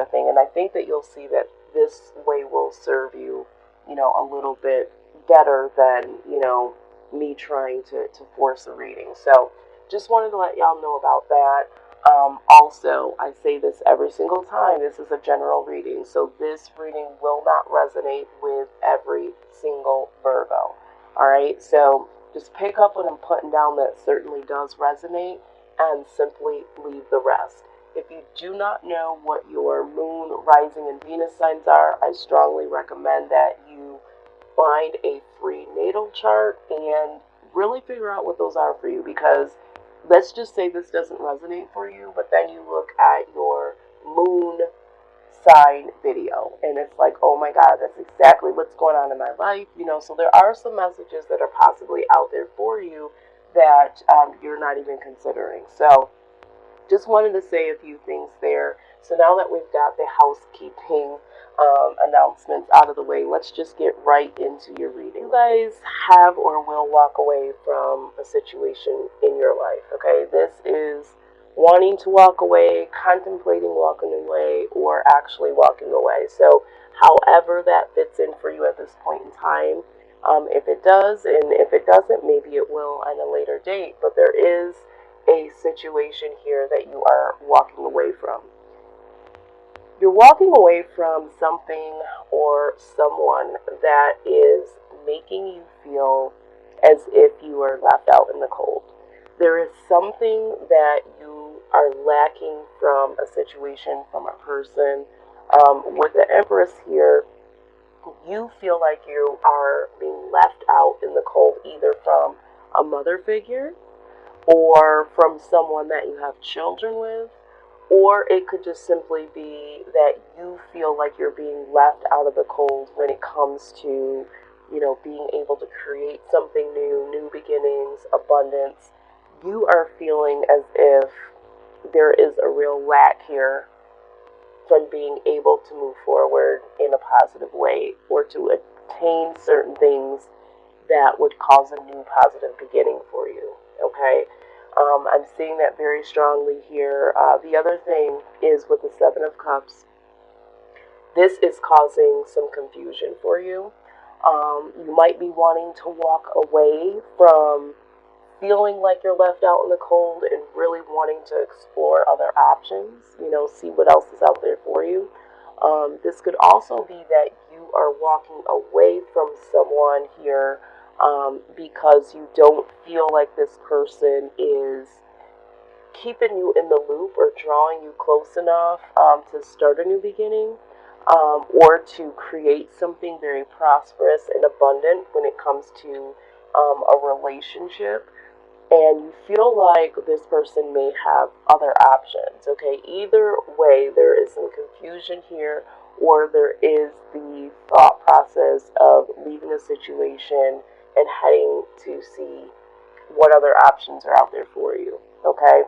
of thing. And I think that you'll see that this way will serve you, a little bit better than, me trying to force a reading. So just wanted to let y'all know about that. Also, I say this every single time, this is a general reading, so this reading will not resonate with every single Virgo. All right, so just pick up what I'm putting down that certainly does resonate and simply leave the rest. If you do not know what your moon, rising, and Venus signs are, I strongly recommend that you find a free natal chart and really figure out what those are for you, because let's just say this doesn't resonate for you, but then you look at your moon sign video and it's like, oh my god, that's exactly what's going on in my life, so there are some messages that are possibly out there for you that you're not even considering. So just wanted to say a few things there. So now that we've got the housekeeping announcements out of the way, let's just get right into your reading. You guys have or will walk away from a situation in your life, okay? This is wanting to walk away, contemplating walking away, or actually walking away. So however that fits in for you at this point in time, if it does, and if it doesn't, maybe it will on a later date, but there is a situation here that you are walking away from. You're walking away from something or someone that is making you feel as if you are left out in the cold. There is something that you are lacking from a situation, from a person. With the Empress here, you feel like you are being left out in the cold, either from a mother figure or from someone that you have children with, or it could just simply be that you feel like you're being left out of the cold when it comes to, being able to create something new, new beginnings, abundance. You are feeling as if there is a real lack here from being able to move forward in a positive way or to attain certain things that would cause a new positive beginning for you. Okay? I'm seeing that very strongly here. The other thing is with the Seven of Cups, this is causing some confusion for you. You might be wanting to walk away from feeling like you're left out in the cold and really wanting to explore other options, see what else is out there for you. This could also be that you are walking away from someone here because you don't feel like this person is keeping you in the loop or drawing you close enough to start a new beginning, or to create something very prosperous and abundant when it comes to a relationship. And you feel like this person may have other options, okay? Either way, there is some confusion here, or there is the thought process of leaving a situation and heading to see what other options are out there for you, okay?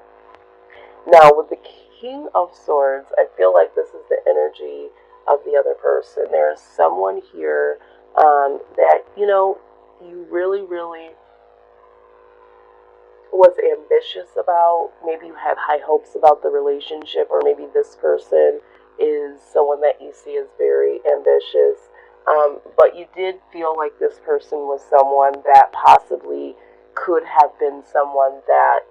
Now, with the King of Swords, I feel like this is the energy of the other person. There is someone here that, you really, really was ambitious about. Maybe you had high hopes about the relationship, or maybe this person is someone that you see as very ambitious. But you did feel like this person was someone that possibly could have been someone that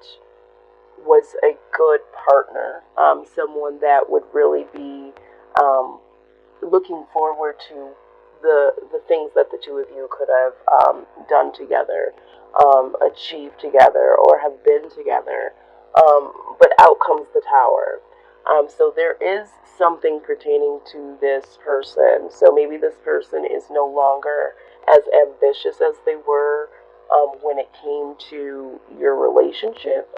was a good partner, someone that would really be looking forward to the things that the two of you could have done together, achieved together, or have been together. But out comes the Tower. So there is something pertaining to this person. So maybe this person is no longer as ambitious as they were when it came to your relationship.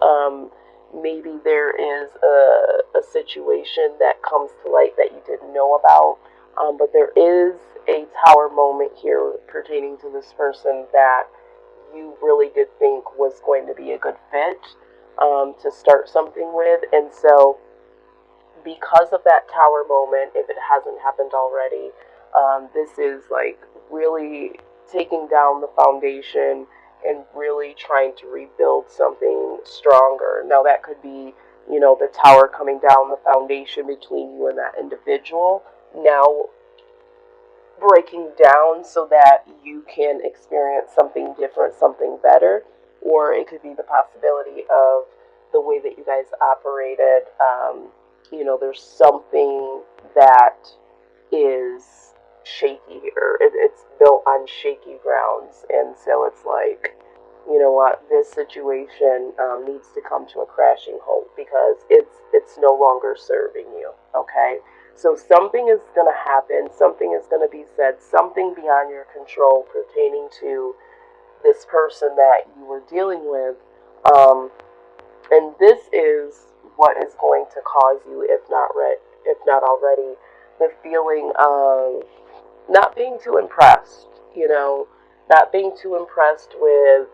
Maybe there is a situation that comes to light that you didn't know about. But there is a Tower moment here pertaining to this person that you really did think was going to be a good fit to start something with. And so, because of that Tower moment, if it hasn't happened already, this is like really taking down the foundation and really trying to rebuild something stronger. Now, that could be, the tower coming down, the foundation between you and that individual, now breaking down so that you can experience something different, something better, or it could be the possibility of the way that you guys operated. There's something that is shaky here. It's built on shaky grounds, and so it's like, you know what, this situation needs to come to a crashing halt because it's no longer serving you. Okay, so something is going to happen, something is going to be said, something beyond your control pertaining to this person that you were dealing with, and this is what is going to cause you, if not already, the feeling of not being too impressed, not being too impressed with,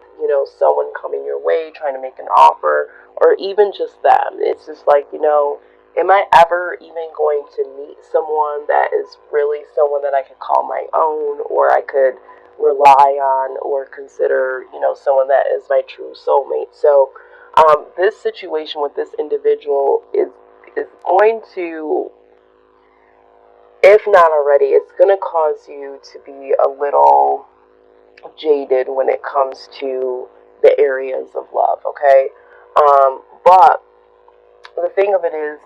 someone coming your way, trying to make an offer, or even just them. It's just like, am I ever even going to meet someone that is really someone that I could call my own, or I could rely on, or consider, someone that is my true soulmate? So, this situation with this individual is going to, if not already, it's going to cause you to be a little jaded when it comes to the areas of love, okay? But the thing of it is,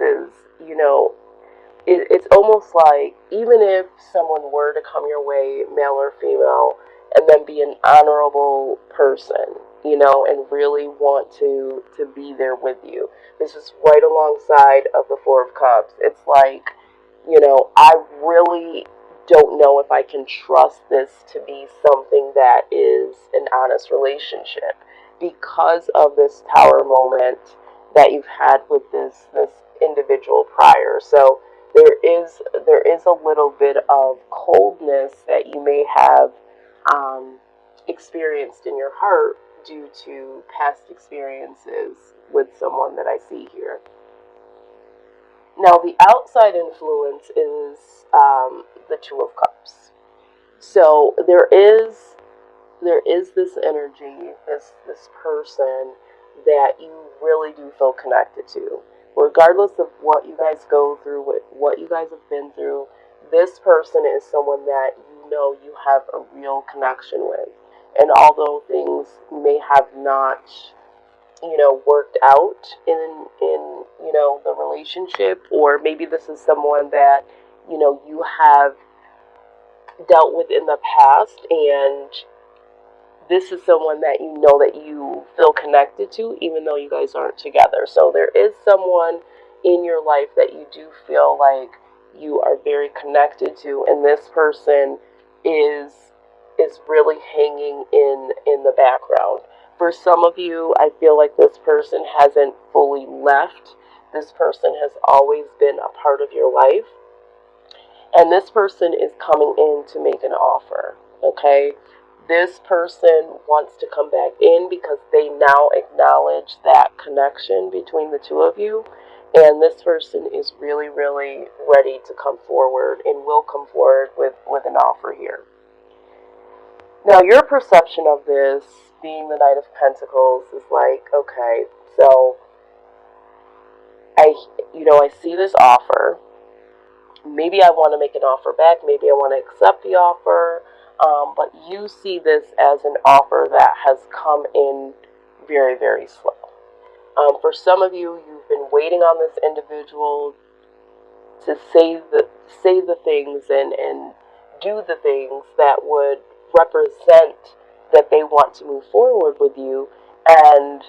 it's almost like, even if someone were to come your way, male or female, and then be an honorable person, and really want to be there with you. This is right alongside of the Four of Cups. It's like, I really don't know if I can trust this to be something that is an honest relationship because of this tower moment that you've had with this individual prior. So there is a little bit of coldness that you may have experienced in your heart due to past experiences with someone that I see here. Now, the outside influence is the Two of Cups. So there is this energy, this person that you really do feel connected to, regardless of what you guys go through, what you guys have been through. This person is someone that you have a real connection with, and although things may have not worked out in the relationship, or maybe this is someone that you have dealt with in the past, and this is someone that that you feel connected to, even though you guys aren't together. So there is someone in your life that you do feel like you are very connected to, and this person is really hanging in the background. For some of you, I feel like this person hasn't fully left. This person has always been a part of your life. And this person is coming in to make an offer, okay? This person wants to come back in because they now acknowledge that connection between the two of you. And this person is really, really ready to come forward and will come forward with an offer here. Now, your perception of this, being the Knight of Pentacles, is like, okay, so I see this offer. Maybe I want to make an offer back. Maybe I want to accept the offer. But you see this as an offer that has come in very, very slow. For some of you, you've been waiting on this individual to say the things and do the things that would represent that they want to move forward with you, and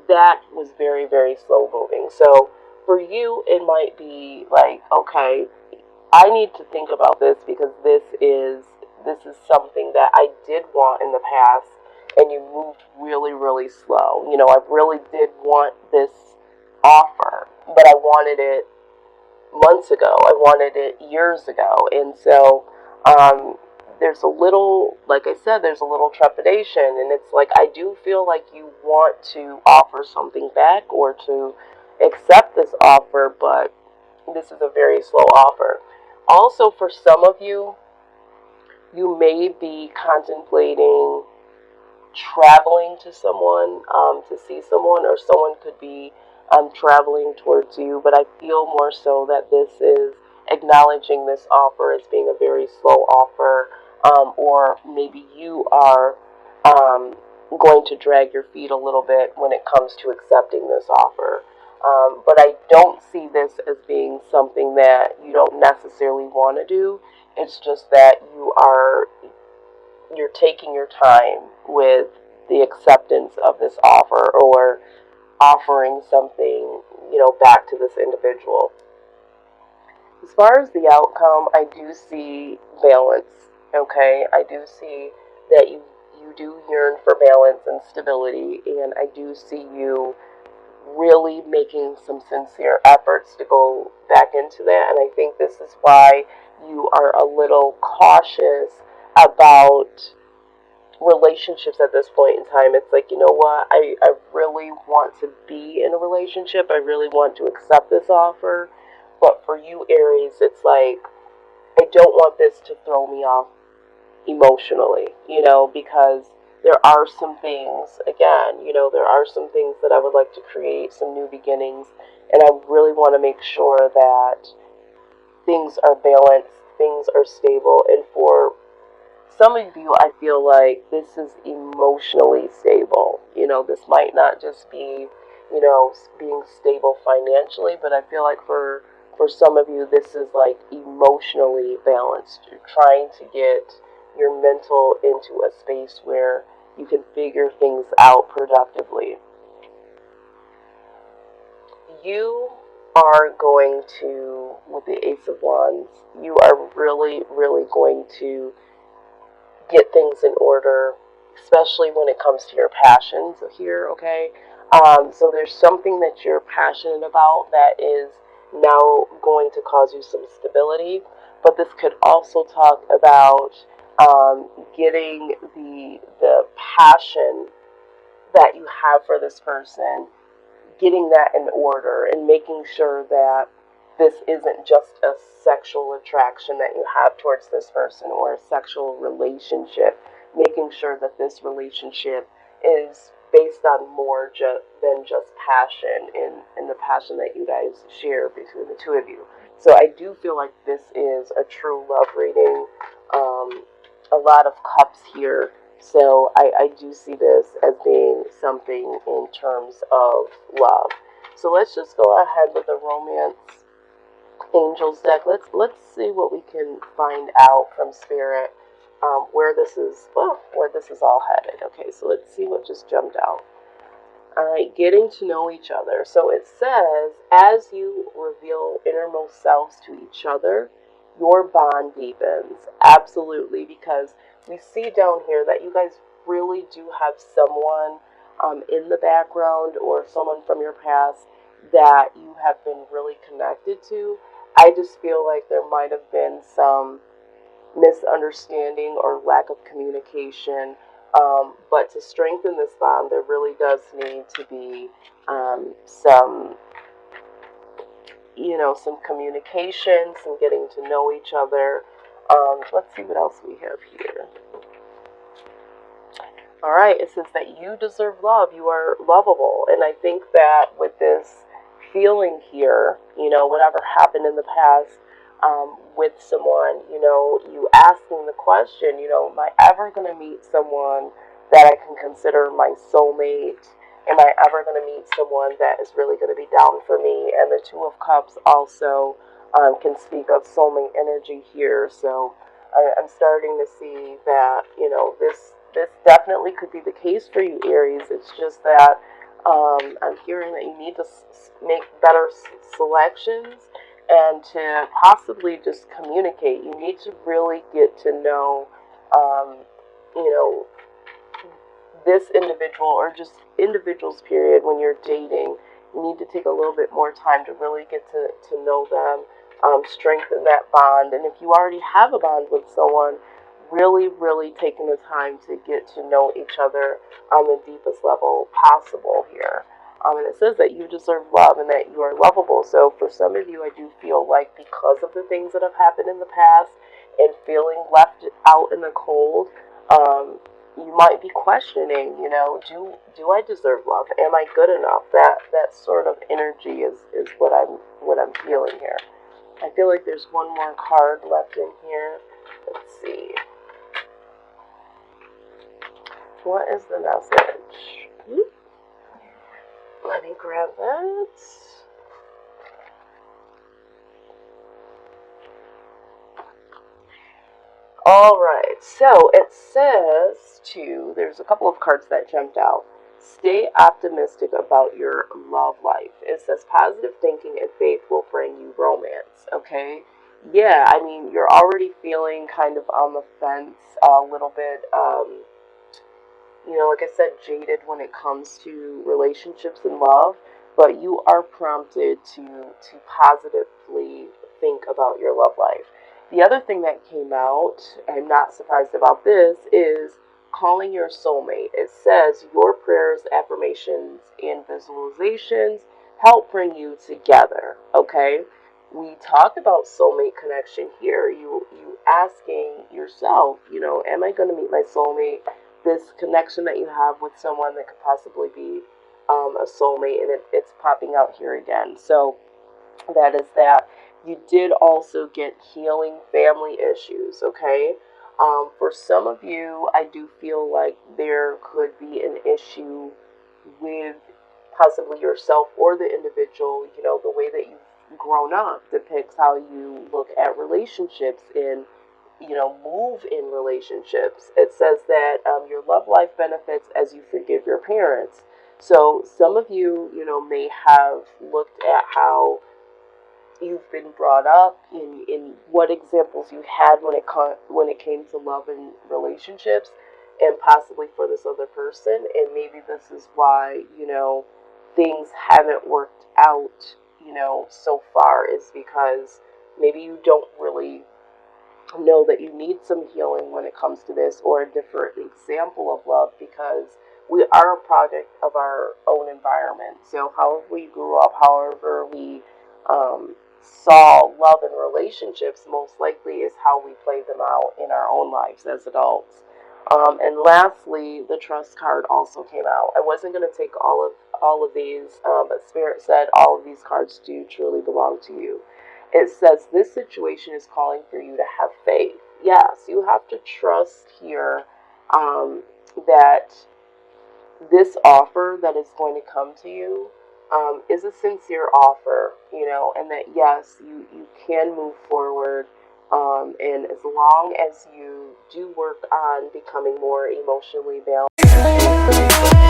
that was very, very slow moving. So for you, it might be like, okay, I need to think about this because this is something that I did want in the past, and you moved really, really slow. I really did want this offer, but I wanted it months ago. I wanted it years ago, and so there's a little, like I said, there's a little trepidation, and it's like, I do feel like you want to offer something back or to accept this offer, but this is a very slow offer. Also, for some of you, you may be contemplating traveling to someone, to see someone, or someone could be traveling towards you, but I feel more so that this is acknowledging this offer as being a very slow offer, or maybe you are going to drag your feet a little bit when it comes to accepting this offer. But I don't see this as being something that you don't necessarily want to do. It's just that you're taking your time with the acceptance of this offer, or offering something, back to this individual. As far as the outcome, I do see balance. Okay, I do see that you do yearn for balance and stability, and I do see you really making some sincere efforts to go back into that. And I think this is why you are a little cautious about relationships at this point in time. It's like, you know what, I really want to be in a relationship. I really want to accept this offer. But for you, Aries, it's like, I don't want this to throw me off emotionally, because there are some things, again, there are some things that I would like to create, some new beginnings, and I really want to make sure that things are balanced, things are stable, and for some of you, I feel like this is emotionally stable. This might not just be, being stable financially, but I feel like for some of you, this is like emotionally balanced. You're trying to get your mental into a space where you can figure things out productively. You are going to, with the Ace of Wands, you are really, really going to get things in order, especially when it comes to your passions here, okay? So there's something that you're passionate about that is now going to cause you some stability, but this could also talk about getting the passion that you have for this person, getting that in order, and making sure that this isn't just a sexual attraction that you have towards this person, or a sexual relationship. Making sure that this relationship is based on more than just passion, and the passion that you guys share between the two of you. So I do feel like this is a true love reading. A lot of cups here. So I do see this as being something in terms of love. So let's just go ahead with the romance angels deck. Let's see what we can find out from Spirit, where this is all headed. Okay, so let's see what just jumped out. All right, getting to know each other. So it says, as you reveal innermost selves to each other, your bond deepens. Absolutely, because we see down here that you guys really do have someone in the background, or someone from your past that you have been really connected to. I just feel like there might have been some misunderstanding or lack of communication. But to strengthen this bond, there really does need to be some, some communication, some getting to know each other. Let's see what else we have here. All right, it says that you deserve love. You are lovable. And I think that with this feeling here, whatever happened in the past with someone, you asking the question, am I ever going to meet someone that I can consider my soulmate? Am I ever going to meet someone that is really going to be down for me? And the Two of Cups also can speak of soulmate energy here. So I'm starting to see that, this definitely could be the case for you, Aries. It's just that I'm hearing that you need to make better selections, and to possibly just communicate. You need to really get to know, you know, this individual, or just individuals, period, when you're dating. You need to take a little bit more time to really get to know them, strengthen that bond. And if you already have a bond with someone, really, really taking the time to get to know each other on the deepest level possible here. And it says that you deserve love and that you are lovable. So for some of you, I do feel like because of the things that have happened in the past and feeling left out in the cold, you might be questioning, do I deserve love? Am I good enough? That sort of energy is what I'm feeling here. I feel like there's one more card left in here. Let's see. What is the message? Let me grab that. Alright, so it says there's a couple of cards that jumped out. Stay optimistic about your love life. It says positive thinking and faith will bring you romance, okay? Yeah, I mean, you're already feeling kind of on the fence a little bit, like I said, jaded when it comes to relationships and love, but you are prompted to positively think about your love life. The other thing that came out, I'm not surprised about this, is calling your soulmate. It says your prayers, affirmations, and visualizations help bring you together. Okay? We talk about soulmate connection here. You asking yourself, am I going to meet my soulmate? This connection that you have with someone that could possibly be a soulmate, and it's popping out here again. So that is that. You did also get healing family issues, okay? For some of you, I do feel like there could be an issue with possibly yourself or the individual. The way that you've grown up depicts how you look at relationships and move in relationships. It says that your love life benefits as you forgive your parents. So some of you, may have looked at how you've been brought up, in what examples you had when it came to love and relationships, and possibly for this other person, and maybe this is why things haven't worked out so far, is because maybe you don't really know that you need some healing when it comes to this, or a different example of love, because we are a product of our own environment. So however we grew up, however we saw love and relationships, most likely is how we play them out in our own lives as adults. And lastly, the trust card also came out. I wasn't going to take all of these, but Spirit said all of these cards do truly belong to you. It says this situation is calling for you to have faith. Yes, you have to trust here, that this offer that is going to come to you is a sincere offer, and that yes, you can move forward. And as long as you do work on becoming more emotionally balanced